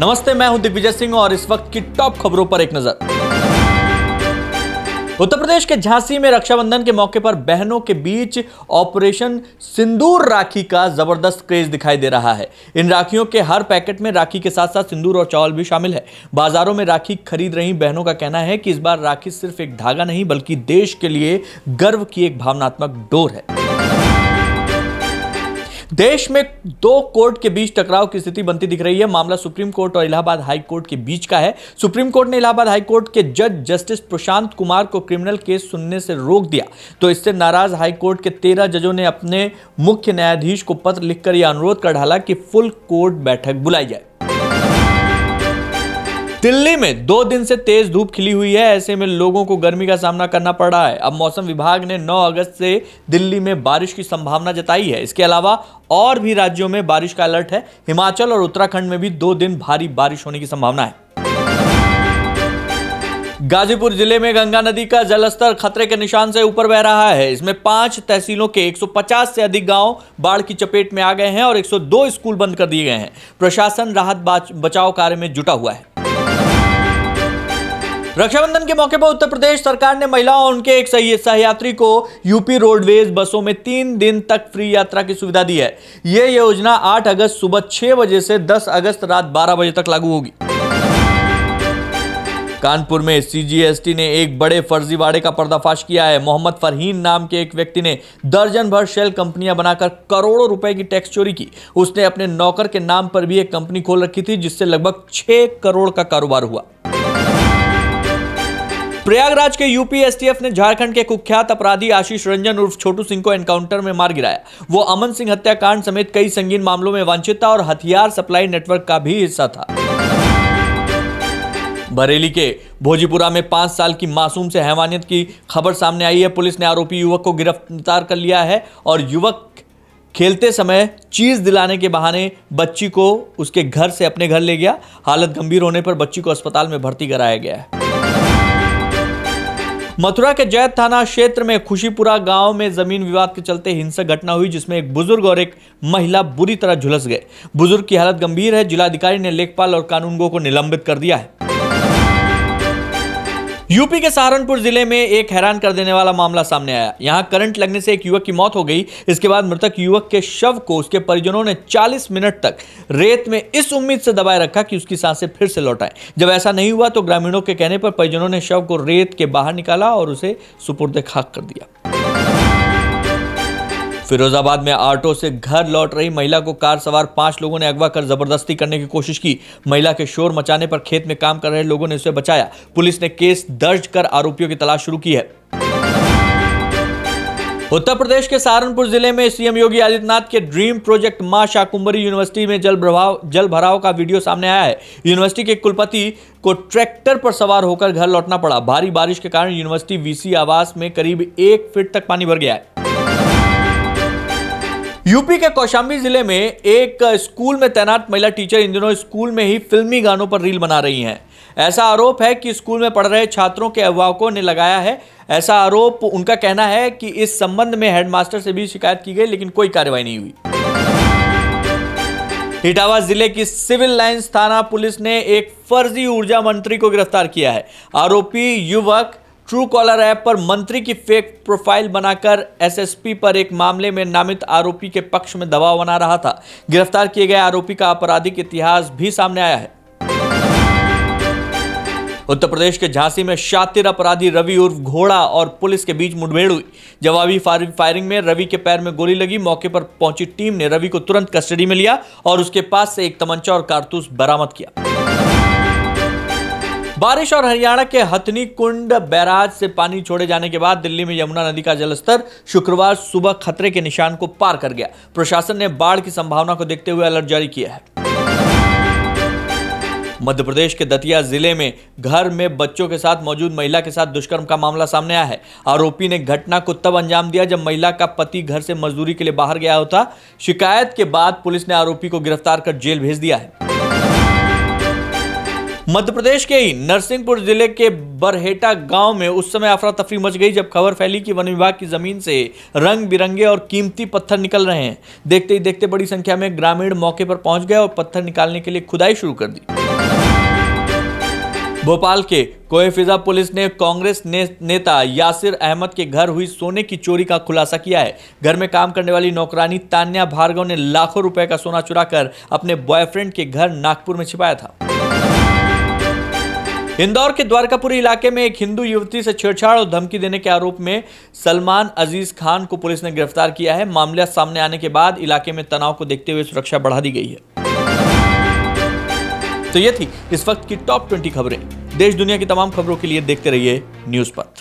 नमस्ते, मैं हूं दिग्विजय सिंह और इस वक्त की टॉप खबरों पर एक नजर। उत्तर प्रदेश के झांसी में रक्षाबंधन के मौके पर बहनों के बीच ऑपरेशन सिंदूर राखी का जबरदस्त क्रेज दिखाई दे रहा है। इन राखियों के हर पैकेट में राखी के साथ साथ सिंदूर और चावल भी शामिल है। बाजारों में राखी खरीद रही बहनों का कहना है कि इस बार राखी सिर्फ एक धागा नहीं बल्कि देश के लिए गर्व की एक भावनात्मक डोर है। देश में दो कोर्ट के बीच टकराव की स्थिति बनती दिख रही है। मामला सुप्रीम कोर्ट और इलाहाबाद हाई कोर्ट के बीच का है। सुप्रीम कोर्ट ने इलाहाबाद हाई कोर्ट के जज जस्टिस प्रशांत कुमार को क्रिमिनल केस सुनने से रोक दिया, तो इससे नाराज हाई कोर्ट के 13 जजों ने अपने मुख्य न्यायाधीश को पत्र लिखकर यह अनुरोध कर डाला कि फुल कोर्ट बैठक बुलाई जाए। दिल्ली में 2 दिन से तेज धूप खिली हुई है, ऐसे में लोगों को गर्मी का सामना करना पड़ रहा है। अब मौसम विभाग ने 9 अगस्त से दिल्ली में बारिश की संभावना जताई है। इसके अलावा और भी राज्यों में बारिश का अलर्ट है। हिमाचल और उत्तराखंड में भी 2 दिन भारी बारिश होने की संभावना है। गाजीपुर जिले में गंगा नदी का जलस्तर खतरे के निशान से ऊपर बह रहा है। इसमें 5 तहसीलों के 150 से अधिक गांव बाढ़ की चपेट में आ गए हैं और 102 स्कूल बंद कर दिए गए हैं। प्रशासन राहत बचाव कार्य में जुटा हुआ है। रक्षाबंधन के मौके पर उत्तर प्रदेश सरकार ने महिलाओं और उनके एक सहयात्री को यूपी रोडवेज बसों में 3 दिन तक फ्री यात्रा की सुविधा दी है। यह योजना 8 अगस्त सुबह 6 बजे से 10 अगस्त रात 12 बजे तक लागू होगी। कानपुर में सीजीएसटी ने एक बड़े फर्जीवाड़े का पर्दाफाश किया है। मोहम्मद फरहीन नाम के एक व्यक्ति ने दर्जन भर शेल कंपनियां बनाकर करोड़ों रुपए की टैक्स चोरी की। उसने अपने नौकर के नाम पर भी एक कंपनी खोल रखी थी, जिससे लगभग 6 करोड़ का कारोबार हुआ। प्रयागराज के यूपी एसटीएफ ने झारखंड के कुख्यात अपराधी आशीष रंजन उर्फ छोटू सिंह को एनकाउंटर में मार गिराया। वो अमन सिंह हत्याकांड समेत कई संगीन मामलों में वांछित था और हथियार सप्लाई नेटवर्क का भी हिस्सा था। बरेली के भोजीपुरा में 5 साल की मासूम से हैवानियत की खबर सामने आई है। पुलिस ने आरोपी युवक को गिरफ्तार कर लिया है और युवक खेलते समय चीज दिलाने के बहाने बच्ची को उसके घर से अपने घर ले गया। हालत गंभीर होने पर बच्ची को अस्पताल में भर्ती कराया गया है। मथुरा के जैत थाना क्षेत्र में खुशीपुरा गांव में जमीन विवाद के चलते हिंसक घटना हुई, जिसमें एक बुजुर्ग और एक महिला बुरी तरह झुलस गए। बुजुर्ग की हालत गंभीर है। जिलाधिकारी ने लेखपाल और कानूनगो को निलंबित कर दिया है। यूपी के सहारनपुर जिले में एक हैरान कर देने वाला मामला सामने आया। यहां करंट लगने से एक युवक की मौत हो गई। इसके बाद मृतक युवक के शव को उसके परिजनों ने 40 मिनट तक रेत में इस उम्मीद से दबाए रखा कि उसकी सांसें फिर से लौट आए। जब ऐसा नहीं हुआ तो ग्रामीणों के कहने पर परिजनों ने शव को रेत के बाहर निकाला और उसे सुपुर्द खाक कर दिया। फिरोजाबाद में ऑटो से घर लौट रही महिला को कार सवार 5 लोगों ने अगवा कर जबरदस्ती करने की कोशिश की। महिला के शोर मचाने पर खेत में काम कर रहे लोगों ने उसे बचाया। पुलिस ने केस दर्ज कर आरोपियों की तलाश शुरू की है। उत्तर प्रदेश के सहारनपुर जिले में सीएम योगी आदित्यनाथ के ड्रीम प्रोजेक्ट मां शाकुंभरी यूनिवर्सिटी में जल भराव का वीडियो सामने आया है। यूनिवर्सिटी के कुलपति को ट्रैक्टर पर सवार होकर घर लौटना पड़ा। भारी बारिश के कारण यूनिवर्सिटी वीसी आवास में करीब 1 फीट तक पानी भर गया है। यूपी के कौशाम्बी जिले में एक स्कूल में तैनात महिला टीचर इन दिनों स्कूल में ही फिल्मी गानों पर रील बना रही हैं। ऐसा आरोप है कि स्कूल में पढ़ रहे छात्रों के अभिभावकों ने लगाया है। ऐसा आरोप उनका कहना है कि इस संबंध में हेडमास्टर से भी शिकायत की गई, लेकिन कोई कार्रवाई नहीं हुई। इटावा जिले की सिविल लाइंस थाना पुलिस ने एक फर्जी ऊर्जा मंत्री को गिरफ्तार किया है। आरोपी युवक ट्रू कॉलर ऐप पर मंत्री की फेक प्रोफाइल बनाकर एसएसपी पर एक मामले में नामित आरोपी के पक्ष में दबाव बना रहा था। गिरफ्तार किए गए आरोपी का आपराधिक इतिहास भी सामने आया है। उत्तर प्रदेश के झांसी में शातिर अपराधी रवि उर्फ घोड़ा और पुलिस के बीच मुठभेड़ हुई। जवाबी फायरिंग में रवि के पैर में गोली लगी। मौके पर पहुंची टीम ने रवि को तुरंत कस्टडी में लिया और उसके पास से एक तमंचा और कारतूस बरामद किया। बारिश और हरियाणा के हथनी कुंड बैराज से पानी छोड़े जाने के बाद दिल्ली में यमुना नदी का जलस्तर शुक्रवार सुबह खतरे के निशान को पार कर गया। प्रशासन ने बाढ़ की संभावना को देखते हुए अलर्ट जारी किया है। मध्य प्रदेश के दतिया जिले में घर में बच्चों के साथ मौजूद महिला के साथ दुष्कर्म का मामला सामने आया है। आरोपी ने घटना को तब अंजाम दिया जब महिला का पति घर से मजदूरी के लिए बाहर गया होता। शिकायत के बाद पुलिस ने आरोपी को गिरफ्तार कर जेल भेज दिया है। मध्य प्रदेश के ही नरसिंहपुर जिले के बरहेटा गांव में उस समय अफरा तफरी मच गई जब खबर फैली कि वन विभाग की जमीन से रंग बिरंगे और कीमती पत्थर निकल रहे हैं। देखते ही देखते बड़ी संख्या में ग्रामीण मौके पर पहुंच गए और पत्थर निकालने के लिए खुदाई शुरू कर दी। भोपाल के कोएफिजा पुलिस ने कांग्रेस नेता यासिर अहमद के घर हुई सोने की चोरी का खुलासा किया है। घर में काम करने वाली नौकरानी तान्या भार्गव ने लाखों रुपए का सोना चुराकर अपने बॉयफ्रेंड के घर नागपुर में छिपाया था। इंदौर के द्वारकापुरी इलाके में एक हिंदू युवती से छेड़छाड़ और धमकी देने के आरोप में सलमान अजीज खान को पुलिस ने गिरफ्तार किया है। मामला सामने आने के बाद इलाके में तनाव को देखते हुए सुरक्षा बढ़ा दी गई है। तो ये थी इस वक्त की टॉप 20 खबरें। देश दुनिया की तमाम खबरों के लिए देखते रहिए न्यूज़ पथ।